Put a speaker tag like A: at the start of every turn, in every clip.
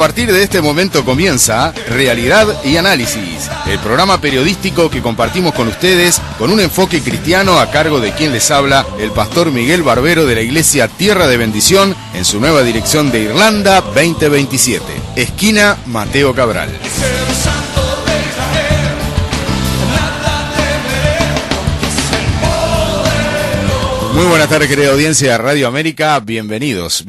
A: partir de este momento comienza Realidad y Análisis, el programa periodístico que compartimos con ustedes con un enfoque cristiano a cargo de quien les habla, el pastor Miguel Barbero de la Iglesia Tierra de Bendición en su nueva dirección de Irlanda 2027, esquina Mateo Cabral. Muy buenas tardes, querida audiencia de Radio América, bienvenidos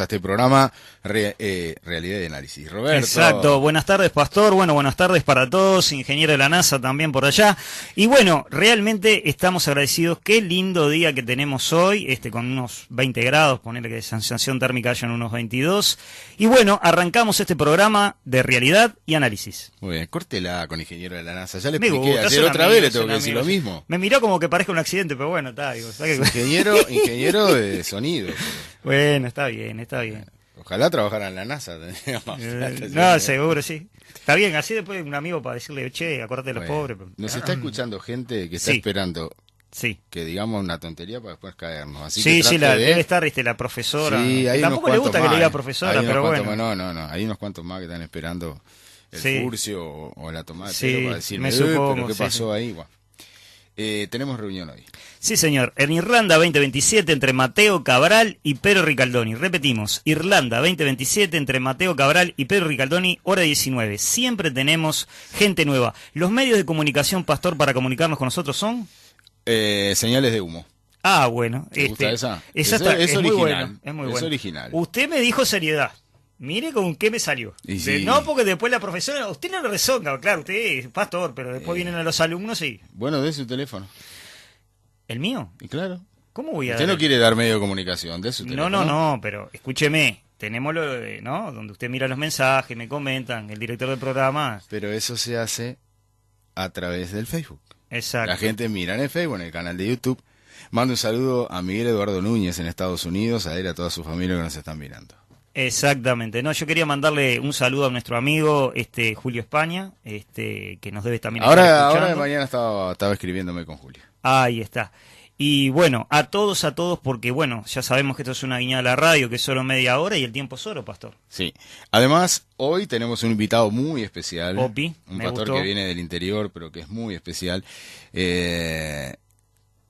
A: a este programa Realidad y Análisis. Roberto.
B: Exacto, buenas tardes, pastor, buenas tardes para todos, ingeniero de la NASA también por allá. Y bueno, realmente estamos agradecidos, qué lindo día que tenemos hoy, con unos 20 grados, ponerle que de sensación térmica haya en unos 22. Y bueno, arrancamos este programa de Realidad y Análisis.
A: Muy bien, córtela con ingeniero de la NASA, ya le expliqué ayer otra vez, le tengo que decir lo mismo.
B: Me miró como que parezca un accidente, pero bueno, está, digo,
A: ingeniero de sonido.
B: Bueno, está bien.
A: Ojalá trabajara en la NASA.
B: No, seguro, sí. Está bien, así después un amigo para decirle, che, acordate de los pobres.
A: Nos está escuchando gente que está esperando que digamos una tontería para después caernos. Así que
B: debe estar la profesora.
A: Sí, hay
B: tampoco le gusta que le diga profesora, pero bueno.
A: No, hay unos cuantos más que están esperando el furcio o la tomada de pelo para decirme, pero ¿qué pasó ahí? Bueno. Tenemos reunión hoy.
B: Sí, señor. En Irlanda 2027 entre Mateo Cabral y Pedro Ricaldoni. Repetimos, Irlanda 2027 entre Mateo Cabral y Pedro Ricaldoni, hora 19. Siempre tenemos gente nueva. Los medios de comunicación, pastor, para comunicarnos con nosotros son...
A: señales de humo.
B: Ah, bueno.
A: ¿Te gusta esa?
B: Es
A: original.
B: Muy bueno. Es muy
A: es
B: bueno.
A: Original.
B: Usted me dijo seriedad. Mire con qué me salió.
A: Sí.
B: No, porque después la profesora, usted no lo rezonga, claro, usted es pastor, pero después vienen a los alumnos y...
A: Bueno, dé su teléfono.
B: ¿El mío?
A: Y claro.
B: ¿Cómo voy a
A: Usted no quiere dar medio de comunicación, dé su teléfono.
B: No, pero escúcheme, tenemos lo de, ¿no? Donde usted mira los mensajes, me comentan, el director del programa...
A: Pero eso se hace a través del Facebook.
B: Exacto.
A: La gente mira en el Facebook, en el canal de YouTube. Mando un saludo a Miguel Eduardo Núñez en Estados Unidos, a él y a toda su familia que nos están mirando.
B: Exactamente, yo quería mandarle un saludo a nuestro amigo Julio España, que nos debe también estar escuchando.
A: Ahora de mañana estaba escribiéndome con Julio.
B: Ahí está. Y bueno, a todos, porque bueno, ya sabemos que esto es una guiñada a la radio, que es solo media hora y el tiempo es oro, pastor.
A: Sí. Además, hoy tenemos un invitado muy especial.
B: Opi,
A: un pastor
B: gustó.
A: Que viene del interior, pero que es muy especial.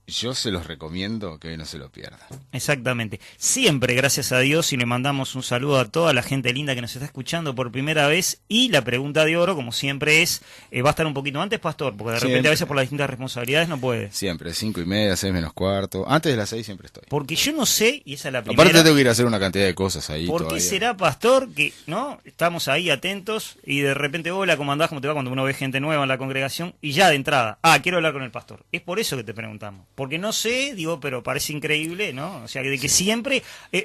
A: Yo se los recomiendo que no se lo pierdan.
B: Exactamente. Siempre, gracias a Dios, y le mandamos un saludo a toda la gente linda que nos está escuchando por primera vez. Y la pregunta de oro, como siempre, es, ¿va a estar un poquito antes, pastor? Porque de repente a veces por las distintas responsabilidades no puede.
A: Siempre, 5:30, 6:45. Antes de las 6 siempre estoy.
B: Porque yo no sé, y esa es la primera...
A: Aparte tengo que ir a hacer una cantidad de cosas ahí
B: ¿Por
A: todavía.
B: qué será, pastor, que no estamos ahí atentos y de repente, hola, ¿cómo andás? ¿Cómo te va? Cuando uno ve gente nueva en la congregación y ya de entrada, quiero hablar con el pastor. Es por eso que te preguntamos. Porque no sé, pero parece increíble, ¿no? O sea, de que siempre...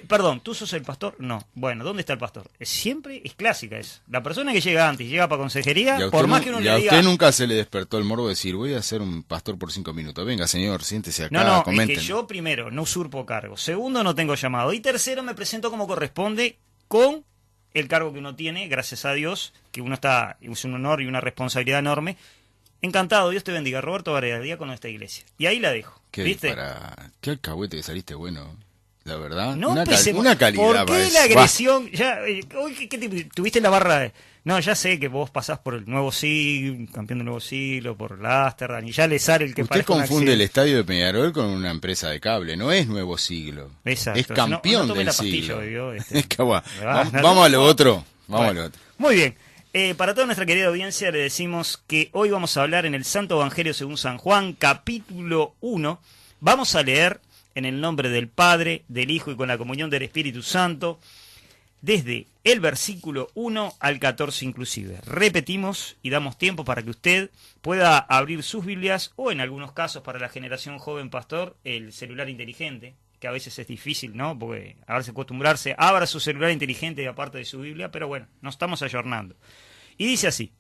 B: perdón, ¿tú sos el pastor? No. Bueno, ¿dónde está el pastor? Siempre es clásica eso. La persona que llega antes, llega para consejería, por más que uno le diga...
A: ¿Y a usted nunca se le despertó el morbo de decir, voy a ser un pastor por 5 minutos? Venga, señor, siéntese acá, comenten.
B: Es que yo, primero, no usurpo cargo. Segundo, no tengo llamado. Y tercero, me presento como corresponde con el cargo que uno tiene, gracias a Dios, que uno está... Es un honor y una responsabilidad enorme. Encantado, Dios te bendiga. Roberto Varela, diácono de esta iglesia. Y ahí la dejo. ¿Viste?
A: Qué alcahuete que saliste bueno, la verdad.
B: No,
A: una
B: ¿por
A: calidad.
B: qué la agresión? Ya, ¿qué tuviste la barra? No, ya sé que vos pasás por el nuevo siglo, campeón del nuevo siglo, por la Amsterdam, y ya le sale el que
A: Usted confunde el estadio de Peñarol con una empresa de cable, no es nuevo siglo.
B: Exacto.
A: Es campeón
B: no
A: del
B: siglo.
A: Vamos a lo otro.
B: Muy bien. Para toda nuestra querida audiencia le decimos que hoy vamos a hablar en el Santo Evangelio según San Juan, capítulo 1. Vamos a leer en el nombre del Padre, del Hijo y con la comunión del Espíritu Santo, desde el versículo 1 al 14 inclusive. Repetimos y damos tiempo para que usted pueda abrir sus Biblias o en algunos casos para la generación joven pastor, el celular inteligente, que a veces es difícil, ¿no? Porque a veces acostumbrarse, abra su celular inteligente aparte de su Biblia, pero bueno, nos estamos ayornando. Y dice así: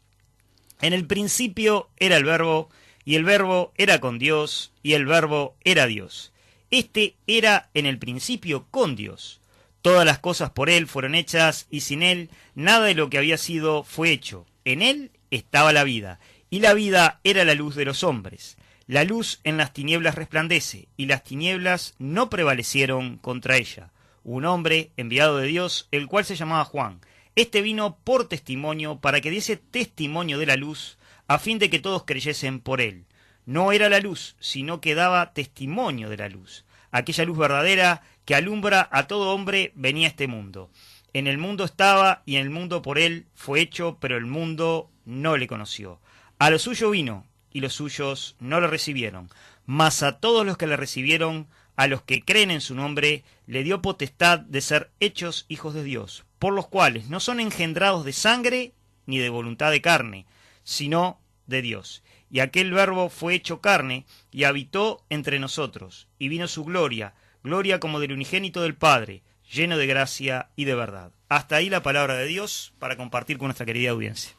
B: en el principio era el Verbo, y el Verbo era con Dios, y el Verbo era Dios. Este era en el principio con Dios. Todas las cosas por Él fueron hechas, y sin Él nada de lo que había sido fue hecho. En Él estaba la vida, y la vida era la luz de los hombres. La luz en las tinieblas resplandece, y las tinieblas no prevalecieron contra ella. Un hombre enviado de Dios, el cual se llamaba Juan. Este vino por testimonio, para que diese testimonio de la luz, a fin de que todos creyesen por él. No era la luz, sino que daba testimonio de la luz. Aquella luz verdadera que alumbra a todo hombre venía a este mundo. En el mundo estaba, y en el mundo por él fue hecho, pero el mundo no le conoció. A lo suyo vino, y los suyos no lo recibieron. Mas a todos los que le recibieron, a los que creen en su nombre, le dio potestad de ser hechos hijos de Dios, por los cuales no son engendrados de sangre ni de voluntad de carne, sino de Dios. Y aquel Verbo fue hecho carne y habitó entre nosotros, y vino su gloria, gloria como del unigénito del Padre, lleno de gracia y de verdad. Hasta ahí la palabra de Dios para compartir con nuestra querida audiencia.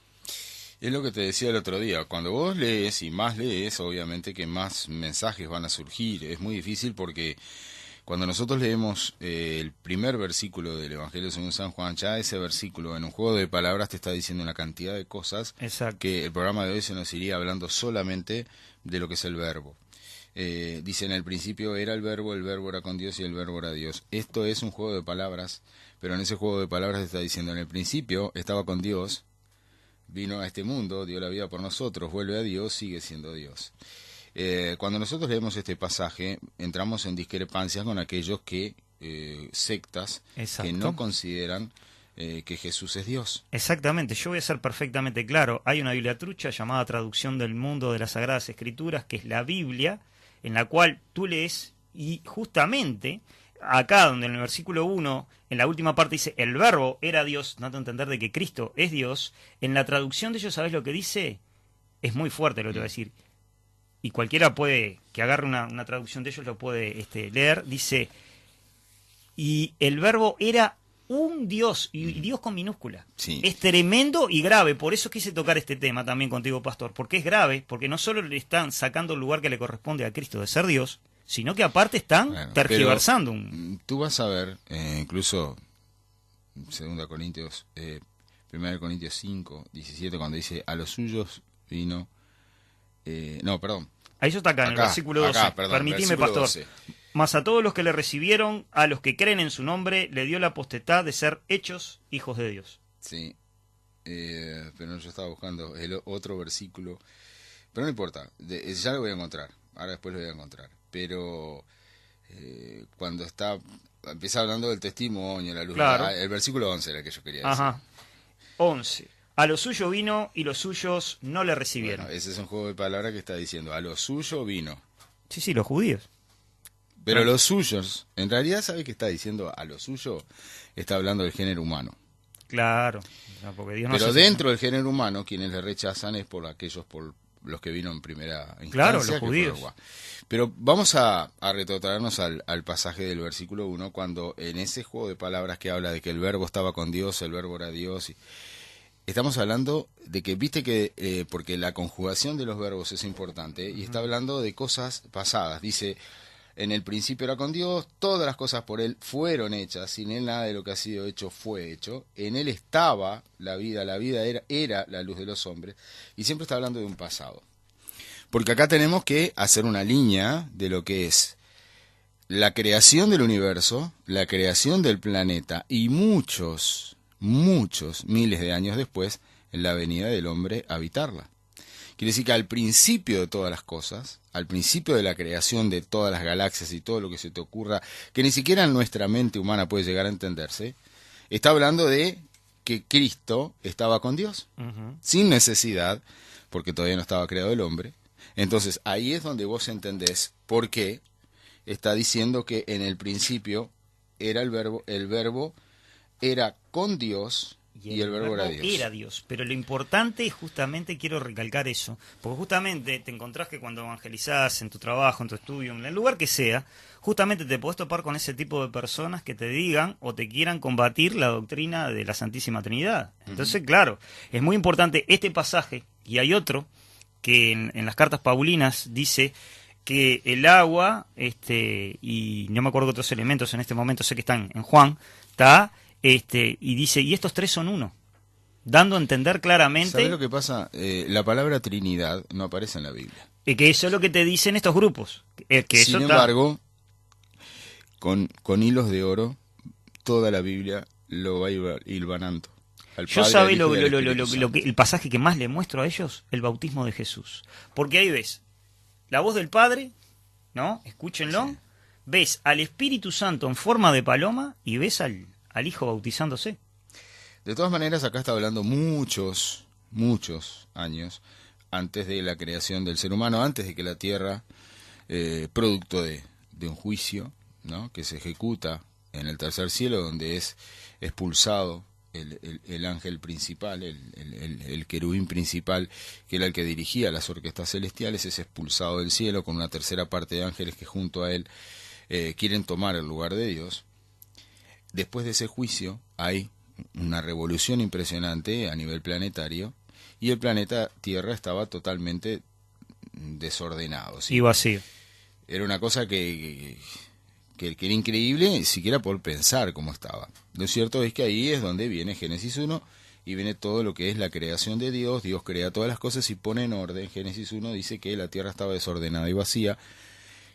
A: Es lo que te decía el otro día, cuando vos lees y más lees, obviamente que más mensajes van a surgir. Es muy difícil porque cuando nosotros leemos el primer versículo del Evangelio según San Juan, ya ese versículo en un juego de palabras te está diciendo una cantidad de cosas.
B: Exacto.
A: Que el programa de hoy se nos iría hablando solamente de lo que es el verbo. Dice, en el principio era el verbo era con Dios y el verbo era Dios. Esto es un juego de palabras, pero en ese juego de palabras te está diciendo, en el principio estaba con Dios, vino a este mundo, dio la vida por nosotros, vuelve a Dios, sigue siendo Dios. Cuando nosotros leemos este pasaje, entramos en discrepancias con aquellos que, sectas,
B: Exacto,
A: que no consideran que Jesús es Dios.
B: Exactamente, yo voy a ser perfectamente claro. Hay una Biblia trucha llamada Traducción del Mundo de las Sagradas Escrituras, que es la Biblia, en la cual tú lees y justamente acá donde en el versículo 1, en la última parte dice, el verbo era Dios, dando a entender de que Cristo es Dios, en la traducción de ellos, ¿sabés lo que dice? Es muy fuerte lo que te voy a decir. Y cualquiera puede, que agarre una traducción de ellos, lo puede leer. Dice, y el verbo era un Dios, y Dios con minúscula.
A: Sí.
B: Es tremendo y grave, por eso quise tocar este tema también contigo, pastor, porque es grave, porque no solo le están sacando el lugar que le corresponde a Cristo de ser Dios, sino que aparte están tergiversando.
A: Tú vas a ver, incluso 2 Corintios, 1 Corintios 5, 17, cuando dice, a los suyos vino... no, perdón.
B: Ahí eso está acá, en el versículo 12. Permitime, pastor.
A: 12.
B: Mas a todos los que le recibieron, a los que creen en su nombre, le dio la potestad de ser hechos hijos de Dios.
A: Sí, pero yo estaba buscando el otro versículo, pero no importa, ya lo voy a encontrar, ahora después lo voy a encontrar. Pero cuando empieza hablando del testimonio, la luz,
B: claro.
A: El versículo 11 era el que yo quería decir.
B: Ajá, 11. A lo suyo vino y los suyos no le recibieron.
A: Bueno, ese es un juego de palabras que está diciendo, a lo suyo vino.
B: Sí, los judíos.
A: Pero los suyos, en realidad, ¿sabe qué está diciendo? A lo suyo está hablando del género humano.
B: Claro, no, porque Dios no
A: pero
B: se
A: dentro del género humano, quienes le rechazan es por los que vino en primera instancia.
B: Claro, los judíos.
A: Pero vamos a retrotraernos al pasaje del versículo 1, cuando en ese juego de palabras que habla de que el verbo estaba con Dios, el verbo era Dios, estamos hablando de que, viste que, porque la conjugación de los verbos es importante, y está hablando de cosas pasadas. Dice, en el principio era con Dios, todas las cosas por Él fueron hechas, sin Él nada de lo que ha sido hecho fue hecho. En Él estaba la vida era la luz de los hombres, y siempre está hablando de un pasado. Porque acá tenemos que hacer una línea de lo que es la creación del universo, la creación del planeta, y muchos miles de años después, en la venida del hombre a habitarla. Quiere decir que al principio de todas las cosas, al principio de la creación de todas las galaxias y todo lo que se te ocurra, que ni siquiera nuestra mente humana puede llegar a entenderse, está hablando de que Cristo estaba con Dios, sin necesidad, porque todavía no estaba creado el hombre. Entonces ahí es donde vos entendés por qué está diciendo que en el principio era el verbo era con Dios, y el verbo era
B: Dios. Pero lo importante, justamente quiero recalcar eso, porque justamente te encontrás que cuando evangelizás en tu trabajo, en tu estudio, en el lugar que sea, justamente te podés topar con ese tipo de personas que te digan o te quieran combatir la doctrina de la Santísima Trinidad. Entonces, claro, es muy importante este pasaje, y hay otro que en las cartas paulinas dice que el agua, y no me acuerdo otros elementos en este momento, sé que están en Juan, está... y dice, y estos tres son uno, dando a entender claramente...
A: ¿Sabés lo que pasa? La palabra Trinidad no aparece en la Biblia.
B: Y que eso es lo que te dicen estos grupos.
A: Sin embargo, con hilos de oro, toda la Biblia lo va hilvanando al
B: Yo
A: Padre,
B: sabe
A: al Hijo y al Espíritu Santo.
B: el pasaje que más le muestro a ellos, el bautismo de Jesús. Porque ahí ves la voz del Padre, ¿no? Escúchenlo.
A: Sí.
B: Ves al Espíritu Santo en forma de paloma y ves al Hijo bautizándose.
A: De todas maneras, acá está hablando muchos años antes de la creación del ser humano, antes de que la tierra, producto de un juicio, ¿no?, que se ejecuta en el tercer cielo, donde es expulsado el ángel principal, el querubín principal, que era el que dirigía las orquestas celestiales, es expulsado del cielo con una tercera parte de ángeles que junto a él quieren tomar el lugar de Dios. Después de ese juicio hay una revolución impresionante a nivel planetario y el planeta Tierra estaba totalmente desordenado, ¿sí?
B: Y vacío.
A: Era una cosa que era increíble siquiera por pensar cómo estaba. Lo cierto es que ahí es donde viene Génesis 1 y viene todo lo que es la creación de Dios. Dios crea todas las cosas y pone en orden. Génesis 1 dice que la tierra estaba desordenada y vacía,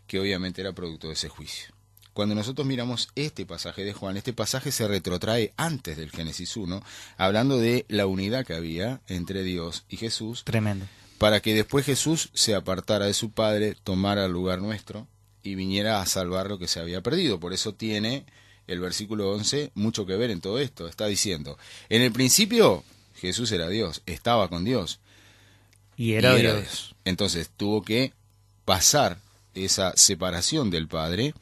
A: que obviamente era producto de ese juicio. Cuando nosotros miramos este pasaje de Juan, este pasaje se retrotrae antes del Génesis 1, hablando de la unidad que había entre Dios y Jesús.
B: Tremendo.
A: Para que después Jesús se apartara de su Padre, tomara el lugar nuestro y viniera a salvar lo que se había perdido. Por eso tiene el versículo 11 mucho que ver en todo esto. Está diciendo, en el principio Jesús era Dios, estaba con Dios.
B: Y era Dios.
A: Entonces tuvo que pasar esa separación del Padre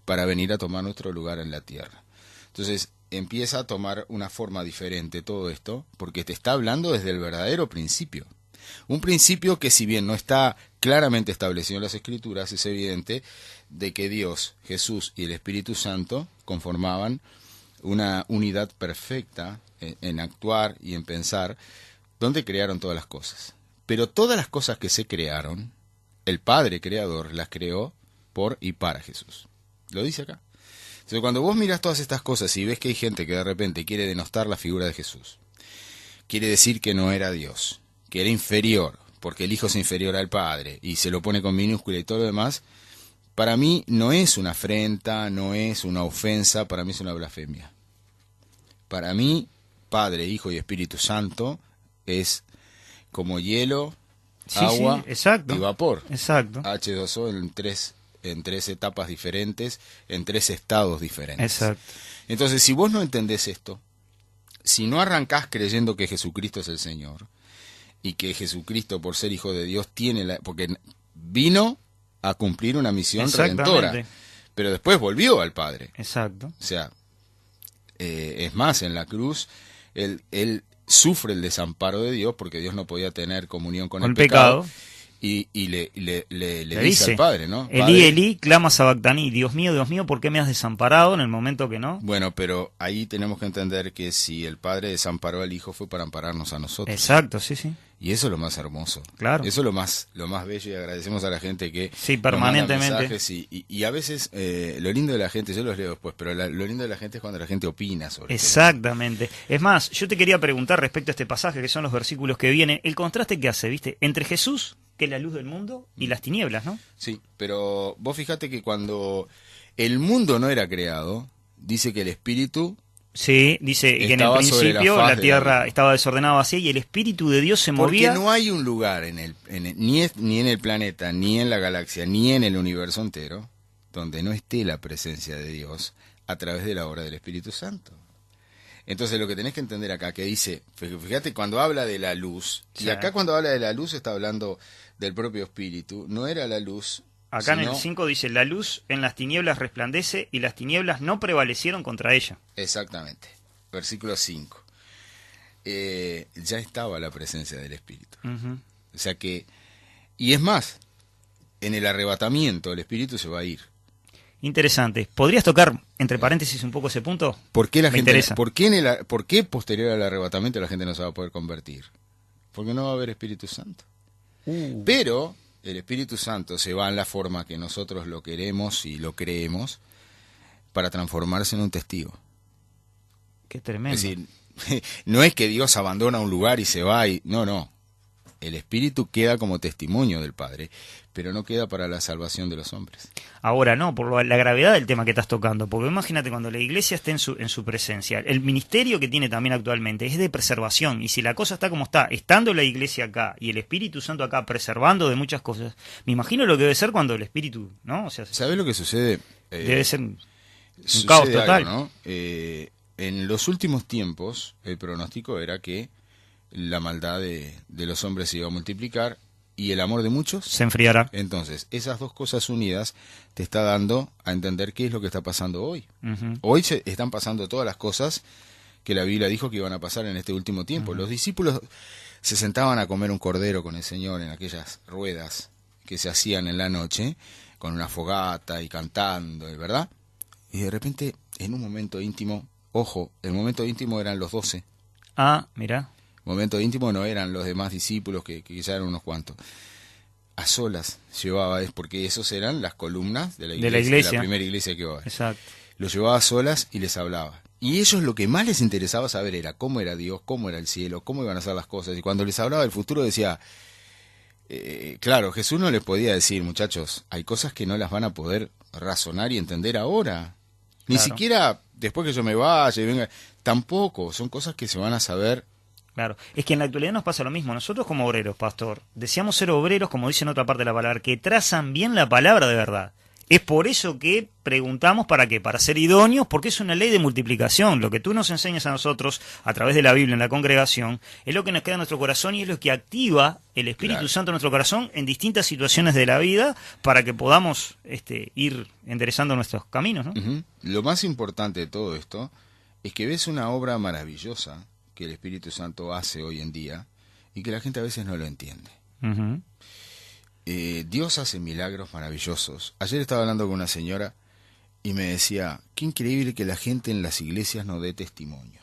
A: para venir a tomar nuestro lugar en la tierra. Entonces empieza a tomar una forma diferente todo esto, porque te está hablando desde el verdadero principio. Un principio que, si bien no está claramente establecido en las Escrituras, es evidente de que Dios, Jesús y el Espíritu Santo conformaban una unidad perfecta en actuar y en pensar, donde crearon todas las cosas. Pero todas las cosas que se crearon, el Padre Creador las creó por y para Jesús. Lo dice acá. Entonces, cuando vos mirás todas estas cosas y ves que hay gente que de repente quiere denostar la figura de Jesús, quiere decir que no era Dios, que era inferior, porque el Hijo es inferior al Padre, y se lo pone con minúscula y todo lo demás, para mí no es una afrenta, no es una ofensa, para mí es una blasfemia. Para mí, Padre, Hijo y Espíritu Santo es como hielo, agua y vapor.
B: Exacto.
A: H2O en tres etapas diferentes, en tres estados diferentes.
B: Exacto.
A: Entonces, si vos no entendés esto, si no arrancás creyendo que Jesucristo es el Señor, y que Jesucristo, por ser Hijo de Dios, porque vino a cumplir una misión redentora, pero después volvió al Padre.
B: Exacto.
A: O sea, es más, en la cruz, él sufre el desamparo de Dios, porque Dios no podía tener comunión con el pecado. Y le dice al Padre, ¿no?
B: Elí, Elí, clama sabactaní, Dios mío, ¿por qué me has desamparado en el momento que no?
A: Bueno, pero ahí tenemos que entender que si el Padre desamparó al Hijo fue para ampararnos a nosotros.
B: Exacto, sí, sí.
A: Y eso es lo más hermoso.
B: Claro.
A: Eso es lo más bello, y agradecemos a la gente que
B: sí, permanentemente.
A: Y a veces lo lindo de la gente, yo los leo después, pero lo lindo de la gente es cuando la gente opina sobre eso.
B: Exactamente. Es más, yo te quería preguntar respecto a este pasaje, que son los versículos que vienen, el contraste que hace, ¿viste? Entre Jesús, que es la luz del mundo, y las tinieblas, ¿no?
A: Sí, pero vos fijate que cuando el mundo no era creado, dice que el Espíritu...
B: Sí, dice que en el principio la tierra estaba desordenada así y el Espíritu de Dios se movía.
A: Porque no hay un lugar ni en el planeta, ni en la galaxia, ni en el universo entero, donde no esté la presencia de Dios a través de la obra del Espíritu Santo. Entonces lo que tenés que entender acá, que dice, fíjate, cuando habla de la luz, sí. Y acá cuando habla de la luz está hablando del propio Espíritu, no era la luz...
B: Acá en el 5 dice, la luz en las tinieblas resplandece y las tinieblas no prevalecieron contra ella.
A: Exactamente. Versículo 5. Ya estaba la presencia del Espíritu.
B: Uh-huh.
A: O sea que, y es más, en el arrebatamiento el Espíritu se va a ir.
B: Interesante. ¿Podrías tocar, entre paréntesis, un poco ese punto?
A: ¿Por qué la
B: Me
A: gente,
B: interesa.
A: ¿por qué posterior al arrebatamiento la gente no se va a poder convertir? Porque no va a haber Espíritu Santo. Pero... el Espíritu Santo se va en la forma que nosotros lo queremos y lo creemos para transformarse en un testigo.
B: Qué tremendo.
A: Es decir, no es que Dios abandona un lugar y se va y... No. el Espíritu queda como testimonio del Padre, pero no queda para la salvación de los hombres.
B: Ahora no, por la gravedad del tema que estás tocando, porque imagínate cuando la iglesia esté en su presencia, el ministerio que tiene también actualmente es de preservación, y si la cosa está como está, estando la iglesia acá y el Espíritu Santo acá preservando de muchas cosas, me imagino lo que debe ser cuando el Espíritu, ¿no? O sea,
A: ¿sabés lo que sucede?
B: Debe ser un caos total.
A: Algo, ¿no? En los últimos tiempos, el pronóstico era que la maldad de los hombres se iba a multiplicar y el amor de muchos
B: Se enfriará.
A: Entonces, esas dos cosas unidas te está dando a entender qué es lo que está pasando hoy.
B: Ujú.
A: Hoy se están pasando todas las cosas que la Biblia dijo que iban a pasar en este último tiempo. Los discípulos se sentaban a comer un cordero con el Señor en aquellas ruedas que se hacían en la noche, con una fogata y cantando, ¿verdad? Y de repente, en un momento íntimo, ojo, el momento íntimo eran los 12.
B: Ah, mira.
A: Momento íntimo no eran los demás discípulos, que quizá eran unos cuantos. A solas llevaba, es porque esos eran las columnas de la iglesia, de la primera iglesia que iba a haber.
B: Exacto.
A: Los llevaba a solas y les hablaba. Y ellos lo que más les interesaba saber era cómo era Dios, cómo era el cielo, cómo iban a ser las cosas. Y cuando les hablaba del futuro decía, claro, Jesús no les podía decir, muchachos, hay cosas que no las van a poder razonar y entender ahora. Ni
B: Claro.
A: siquiera después que yo me vaya y venga, tampoco, son cosas que se van a saber.
B: Claro, es que en la actualidad nos pasa lo mismo. Nosotros como obreros, pastor, deseamos ser obreros, como dice en otra parte de la palabra, que trazan bien la palabra de verdad. Es por eso que preguntamos para qué, para ser idóneos, porque es una ley de multiplicación. Lo que tú nos enseñas a nosotros a través de la Biblia en la congregación es lo que nos queda en nuestro corazón y es lo que activa el Espíritu
A: Claro.
B: Santo en nuestro corazón en distintas situaciones de la vida para que podamos ir enderezando nuestros caminos, ¿no?
A: Ujú. Lo más importante de todo esto es que ves una obra maravillosa que el Espíritu Santo hace hoy en día y que la gente a veces no lo entiende.
B: Ujú.
A: Dios hace milagros maravillosos. Ayer estaba hablando con una señora y me decía, qué increíble que la gente en las iglesias no dé testimonio.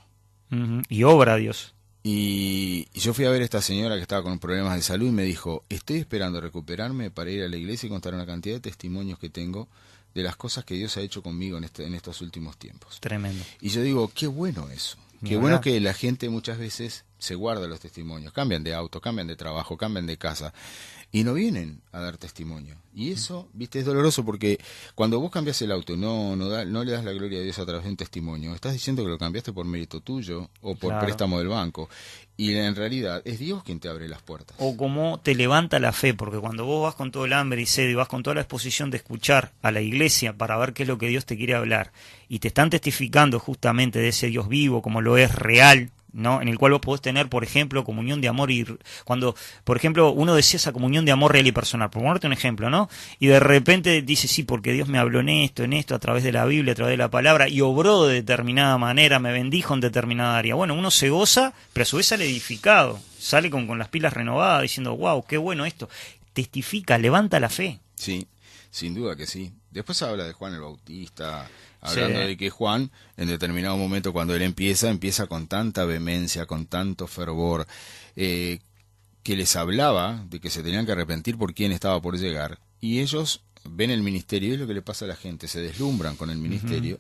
B: Ujú. Y obra Dios.
A: Y yo fui a ver a esta señora que estaba con problemas de salud y me dijo, estoy esperando recuperarme para ir a la iglesia y contar una cantidad de testimonios que tengo de las cosas que Dios ha hecho conmigo en estos últimos tiempos.
B: Tremendo.
A: Y yo digo, qué bueno eso.
B: Ni
A: Qué
B: hablar.
A: bueno que la gente muchas veces se guarda los testimonios. Cambian de auto, cambian de trabajo, cambian de casa. Y no vienen a dar testimonio. Y eso, viste, es doloroso porque cuando vos cambias el auto y no le das la gloria a Dios a través de un testimonio, estás diciendo que lo cambiaste por mérito tuyo o por
B: Claro.
A: préstamo del banco. Y en realidad es Dios quien te abre las puertas.
B: O cómo te levanta la fe, porque cuando vos vas con todo el hambre y sed y vas con toda la exposición de escuchar a la iglesia para ver qué es lo que Dios te quiere hablar, y te están testificando justamente de ese Dios vivo, como lo es real, ¿no? En el cual vos podés tener, por ejemplo, comunión de amor y cuando, por ejemplo, uno decía esa comunión de amor real y personal, por ponerte un ejemplo, ¿no? Y de repente dice, sí, porque Dios me habló en esto, a través de la Biblia, a través de la palabra, y obró de determinada manera, me bendijo en determinada área. Bueno, uno se goza, pero a su vez sale edificado, sale con las pilas renovadas, diciendo, wow, qué bueno esto. Testifica, levanta la fe.
A: Sí, sin duda que sí. Después habla de Juan el Bautista, hablando
B: Sí.
A: de que Juan, en determinado momento cuando él empieza con tanta vehemencia, con tanto fervor, que les hablaba de que se tenían que arrepentir por quien estaba por llegar, y ellos ven el ministerio, y es lo que le pasa a la gente, se deslumbran con el ministerio,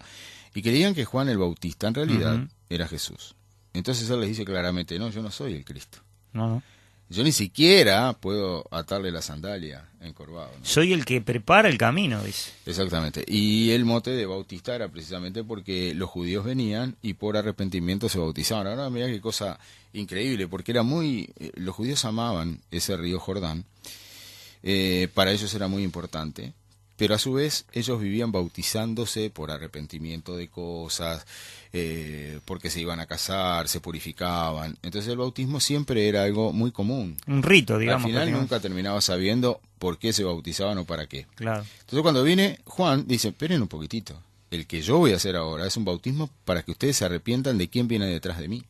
A: y creían que Juan el Bautista en realidad
B: Ujú.
A: era Jesús. Entonces él les dice claramente, no, yo no soy el Cristo.
B: No.
A: Yo ni siquiera puedo atarle la sandalia encorvado, ¿no?
B: Soy el que prepara el camino, dice.
A: Exactamente. Y el mote de Bautista era precisamente porque los judíos venían y por arrepentimiento se bautizaban. Ahora mira qué cosa increíble, porque era los judíos amaban ese río Jordán, para ellos era muy importante, pero a su vez ellos vivían bautizándose por arrepentimiento de cosas, porque se iban a casar, se purificaban. Entonces el bautismo siempre era algo muy común.
B: Un rito, digamos.
A: Al final
B: prácticamente.
A: nunca terminaba sabiendo por qué se bautizaban o para qué.
B: Claro.
A: Entonces cuando viene Juan, dice, esperen un poquitito, el que yo voy a hacer ahora es un bautismo para que ustedes se arrepientan de quién viene detrás de mí.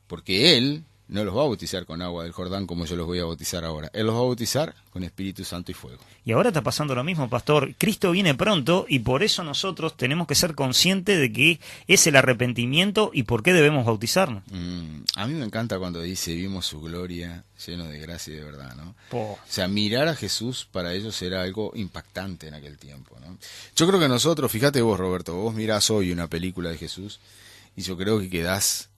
A: Porque él no los va a bautizar con agua del Jordán como yo los voy a bautizar ahora. Él los va a bautizar con Espíritu Santo y fuego.
B: Y ahora está pasando lo mismo, pastor. Cristo viene pronto y por eso nosotros tenemos que ser conscientes de que es el arrepentimiento y por qué debemos bautizarnos.
A: A mí me encanta cuando dice, vimos su gloria lleno de gracia y de verdad, ¿no?
B: Po.
A: O sea, mirar a Jesús para ellos era algo impactante en aquel tiempo, ¿no? Yo creo que nosotros, fíjate vos, Roberto, vos mirás hoy una película de Jesús y yo creo que quedás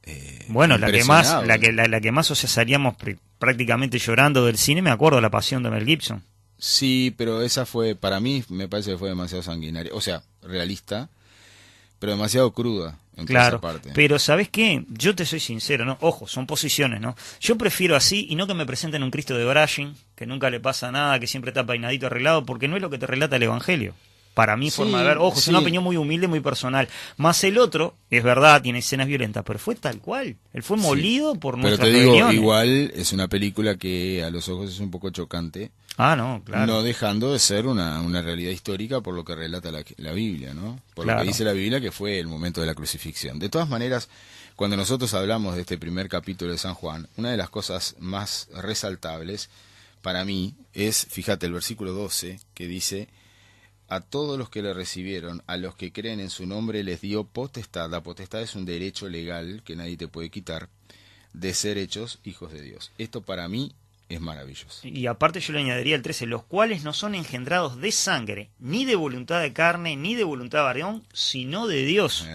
B: bueno, la que más,
A: impresionado.
B: la que más, o sea, salíamos prácticamente llorando del cine, me acuerdo, La Pasión de Mel Gibson.
A: Sí, pero esa fue, para mí, me parece que fue demasiado sanguinaria. O sea, realista, pero demasiado cruda en toda esa
B: Claro,
A: parte.
B: pero ¿sabés qué? Yo te soy sincero, ¿no? Ojo, son posiciones, ¿no? Yo prefiero así y no que me presenten un Cristo de Brashing, que nunca le pasa nada, que siempre está peinadito, arreglado, porque no es lo que te relata el Evangelio. Para mi forma de ver, ojo, es
A: Sí.
B: una opinión muy humilde, muy personal. Más el otro, es verdad, tiene escenas violentas, pero fue tal cual. Él fue
A: Sí.
B: molido por
A: Pero
B: nuestras
A: te digo,
B: rebeliones.
A: igual es una película que a los ojos es un poco chocante,
B: Ah, no, claro.
A: no dejando de ser una realidad histórica por lo que relata la Biblia, ¿no? Por lo
B: Claro.
A: que dice la Biblia que fue el momento de la crucifixión. De todas maneras, cuando nosotros hablamos de este primer capítulo de San Juan, una de las cosas más resaltables para mí es, fíjate, el versículo 12 que dice: a todos los que le recibieron, a los que creen en su nombre, les dio potestad. La potestad es un derecho legal que nadie te puede quitar, de ser hechos hijos de Dios. Esto para mí es maravilloso.
B: Y aparte yo le añadiría el 13, los cuales no son engendrados de sangre, ni de voluntad de carne, ni de voluntad de varón, sino de Dios.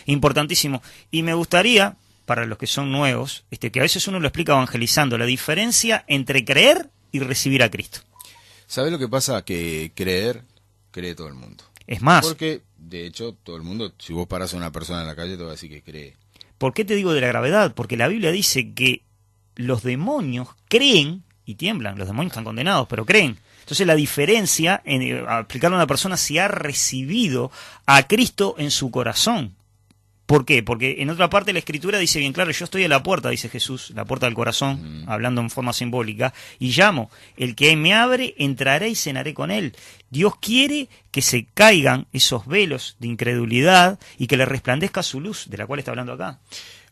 B: Importantísimo. Y me gustaría, para los que son nuevos, que a veces uno lo explica evangelizando, la diferencia entre creer y recibir a Cristo.
A: ¿Sabes lo que pasa? Que cree todo el mundo.
B: Es más,
A: Porque, de hecho, todo el mundo, si vos paras a una persona en la calle, te va a decir que cree.
B: ¿por qué te digo de la gravedad? Porque la Biblia dice que los demonios creen y tiemblan. Los demonios están condenados, pero creen. Entonces la diferencia en explicarle a una persona si ha recibido a Cristo en su corazón. ¿Por qué? Porque en otra parte la Escritura dice bien claro, yo estoy a la puerta, dice Jesús, la puerta del corazón, hablando en forma simbólica, y llamo, el que me abre, entraré y cenaré con él. Dios quiere que se caigan esos velos de incredulidad y que le resplandezca su luz, de la cual está hablando acá.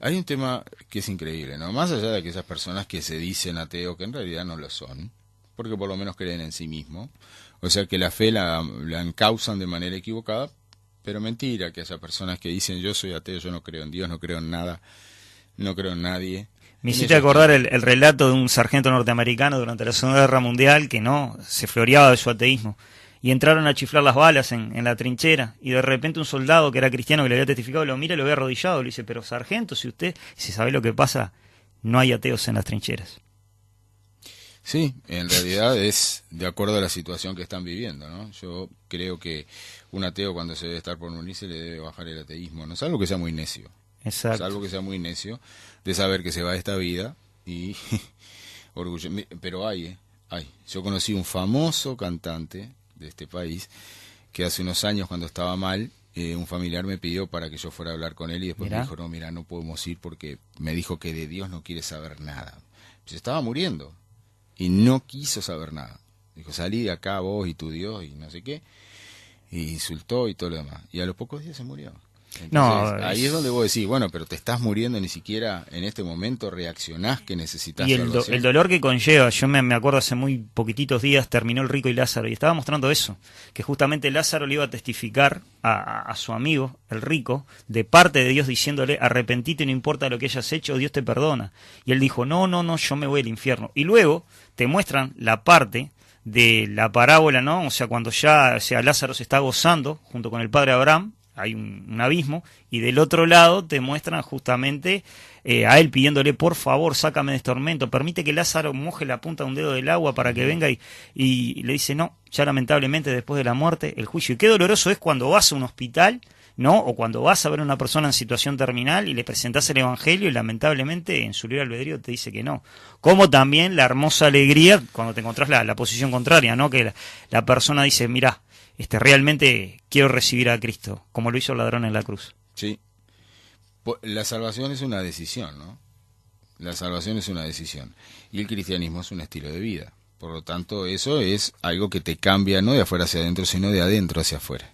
A: Hay un tema que es increíble, ¿no? Más allá de que esas personas que se dicen ateos, que en realidad no lo son, porque por lo menos creen en sí mismos, o sea que la fe la encausan de manera equivocada, pero mentira que haya personas que dicen yo soy ateo, yo no creo en Dios, no creo en nada, no creo en nadie.
B: Me hiciste acordar el relato de un sargento norteamericano durante la Segunda Guerra Mundial que no se floreaba de su ateísmo. Y entraron a chiflar las balas en la trinchera y de repente un soldado que era cristiano que le había testificado lo mira y lo ve arrodillado. Le dice, pero sargento, si usted, si sabe lo que pasa, no hay ateos en las trincheras.
A: Sí, en realidad es de acuerdo a la situación que están viviendo, ¿no? Yo creo que un ateo cuando se debe estar por morirse le debe bajar el ateísmo, ¿no? Salvo que sea muy necio.
B: Exacto.
A: Salvo que sea muy necio de saber que se va de esta vida y orgullo. Pero hay. Yo conocí un famoso cantante de este país que hace unos años cuando estaba mal, un familiar me pidió para que yo fuera a hablar con él y después me dijo, no, mira, no podemos ir porque me dijo que de Dios no quiere saber nada. Se estaba muriendo y no quiso saber nada. Dijo, salí de acá vos y tu Dios y no sé qué. Y insultó y todo lo demás. Y a los pocos días se murió. Entonces, ahí es donde vos decís, bueno, pero te estás muriendo, ni siquiera en este momento reaccionás que necesitas.
B: Y el dolor que conlleva, yo me acuerdo hace muy poquititos días terminó El Rico y Lázaro y estaba mostrando eso, que justamente Lázaro le iba a testificar a su amigo, el rico, de parte de Dios diciéndole, arrepentite, no importa lo que hayas hecho, Dios te perdona. Y él dijo, no, yo me voy al infierno. Y luego te muestran la parte de la parábola, ¿no? O sea, cuando ya Lázaro se está gozando junto con el padre Abraham, hay un abismo, y del otro lado te muestran justamente a él pidiéndole, por favor, sácame de este tormento, permite que Lázaro moje la punta de un dedo del agua para que venga, y le dice, no, ya lamentablemente después de la muerte, el juicio. Y qué doloroso es cuando vas a un hospital, ¿no? O cuando vas a ver a una persona en situación terminal y le presentás el evangelio y lamentablemente en su libre albedrío te dice que no. Como también la hermosa alegría cuando te encontrás la posición contraria, ¿no? Que la persona dice, mirá, realmente quiero recibir a Cristo, como lo hizo el ladrón en la cruz.
A: Sí. La salvación es una decisión, ¿no? La salvación es una decisión. Y el cristianismo es un estilo de vida. Por lo tanto, eso es algo que te cambia no de afuera hacia adentro, sino de adentro hacia afuera.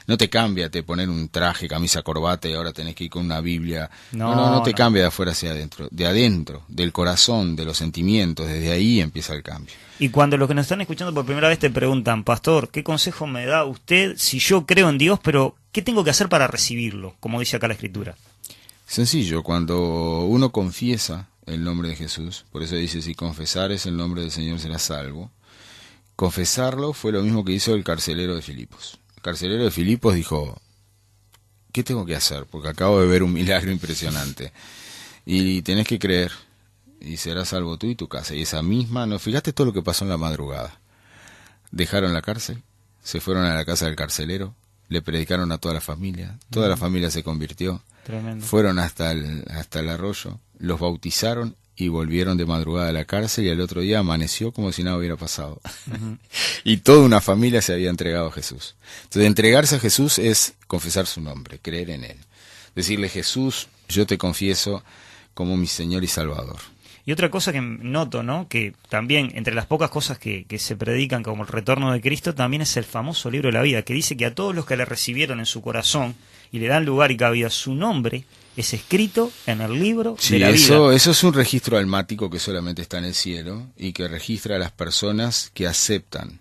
A: No te cambia te poner un traje, camisa, corbata y ahora tenés que ir con una Biblia. No te cambia de afuera hacia adentro. De adentro, del corazón, de los sentimientos, desde ahí empieza el cambio.
B: Y cuando los que nos están escuchando por primera vez te preguntan, pastor, ¿qué consejo me da usted si yo creo en Dios, pero qué tengo que hacer para recibirlo? Como dice acá la Escritura.
A: Sencillo, cuando uno confiesa el nombre de Jesús, por eso dice, si confesares el nombre del Señor serás salvo. Confesarlo fue lo mismo que hizo el carcelero de Filipos. El carcelero de Filipos dijo, ¿qué tengo que hacer? Porque acabo de ver un milagro impresionante. Y tenés que creer, y serás salvo tú y tu casa. Y esa misma, ¿no? Fíjate todo lo que pasó en la madrugada. Dejaron la cárcel, se fueron a la casa del carcelero, le predicaron a toda la familia se convirtió.
B: Tremendo.
A: Fueron hasta el arroyo, los bautizaron y volvieron de madrugada a la cárcel, y al otro día amaneció como si nada hubiera pasado. Y toda una familia se había entregado a Jesús. Entonces, entregarse a Jesús es confesar su nombre, creer en Él. Decirle: Jesús, yo te confieso como mi Señor y Salvador.
B: Y otra cosa que noto, ¿no? Que también entre las pocas cosas que se predican como el retorno de Cristo, también es el famoso libro de la vida, que dice que a todos los que le recibieron en su corazón y le dan lugar y cabida, su nombre es escrito en el libro de la vida.
A: Eso es un registro almático que solamente está en el cielo y que registra a las personas que aceptan.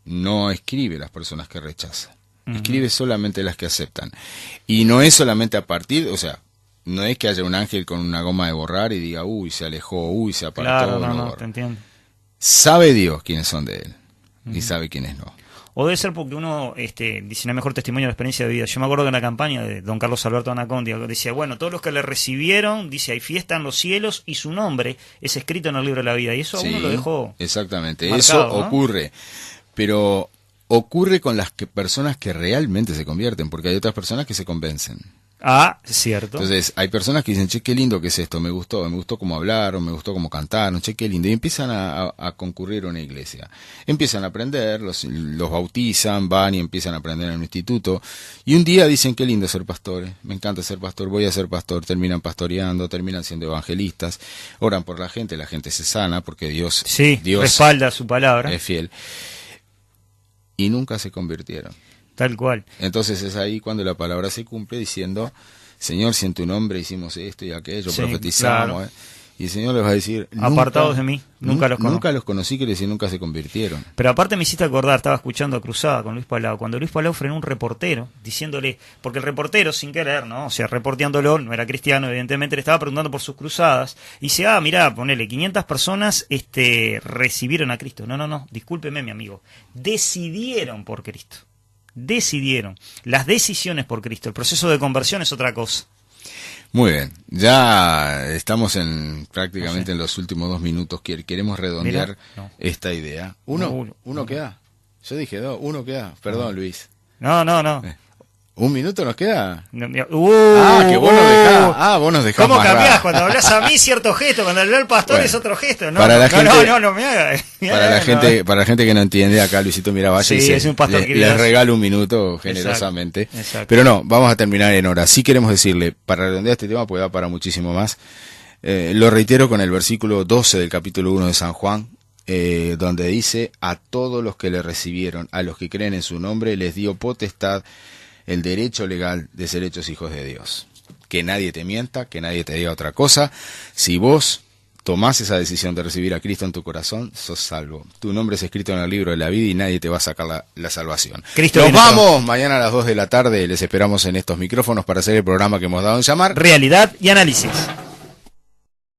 A: No escribe las personas que rechazan. Escribe solamente las que aceptan. Y no es solamente a partir, o sea, no es que haya un ángel con una goma de borrar y diga: uy, se alejó, uy, se apartó.
B: Claro, no, te entiendo.
A: Sabe Dios quiénes son de Él y sabe quiénes no.
B: O debe ser porque uno dice: no hay mejor testimonio de la experiencia de vida. Yo me acuerdo que en la campaña de don Carlos Alberto Anacondi decía: bueno, todos los que le recibieron, dice, hay fiesta en los cielos y su nombre es escrito en el libro de la vida. Y eso a uno lo dejó
A: exactamente,
B: marcado,
A: eso, ¿no? Ocurre, pero ocurre con las personas que realmente se convierten, porque hay otras personas que se convencen.
B: Ah, cierto.
A: Entonces, hay personas que dicen: che, qué lindo que es esto, me gustó cómo hablaron, me gustó cómo cantaron, che, qué lindo. Y empiezan a concurrir a una iglesia. Empiezan a aprender, los bautizan, van y empiezan a aprender en un instituto. Y un día dicen: qué lindo ser pastores, me encanta ser pastor, voy a ser pastor. Terminan pastoreando, terminan siendo evangelistas, oran por la gente se sana porque Dios
B: respalda su palabra.
A: Es fiel. Y nunca se convirtieron.
B: Tal cual.
A: Entonces es ahí cuando la palabra se cumple diciendo: Señor, si en tu nombre hicimos esto y aquello, profetizamos. Claro. Y el Señor les va a decir:
B: apartados de mí, nunca los conocí.
A: Nunca los conocí, quiere decir, nunca se convirtieron.
B: Pero aparte me hiciste acordar, estaba escuchando a Cruzada con Luis Palau, cuando Luis Palau frenó un reportero, diciéndole, porque el reportero sin querer, ¿no? O sea, reporteándolo, no era cristiano, evidentemente, le estaba preguntando por sus cruzadas, y dice: mirá, ponele, 500 personas recibieron a Cristo. No, discúlpeme, mi amigo, decidieron por Cristo. Decidieron. Las decisiones por Cristo. El proceso de conversión es otra cosa.
A: Muy bien. Ya estamos prácticamente en los últimos 2 minutos. Queremos redondear esta idea. Uno queda. Yo dije 2, 1 queda. Perdón, Luis.
B: No.
A: ¿1 minuto nos queda?
B: Que vos nos
A: dejás. Vos nos dejás.
B: ¿Cómo
A: más
B: cambiás?
A: raro.
B: Cuando hablas a mí, cierto gesto. Cuando habla el pastor es otro gesto. No,
A: para la gente,
B: no me hagas.
A: Para la gente que no entiende, acá Luisito Miravalle dice:
B: es un pastor
A: les regalo 1 minuto generosamente.
B: Exacto.
A: Pero no, vamos a terminar en hora. Sí queremos decirle, para redondear este tema, porque da para muchísimo más, lo reitero con el versículo 12 del capítulo 1 de San Juan, donde dice: a todos los que le recibieron, a los que creen en su nombre, les dio potestad, el derecho legal de ser hechos hijos de Dios. Que nadie te mienta, que nadie te diga otra cosa. Si vos tomás esa decisión de recibir a Cristo en tu corazón, sos salvo. Tu nombre es escrito en el libro de la vida y nadie te va a sacar la salvación. Nos vamos mañana a las 2 de la tarde. Les esperamos en estos micrófonos para hacer el programa que hemos dado en llamar
B: Realidad y Análisis.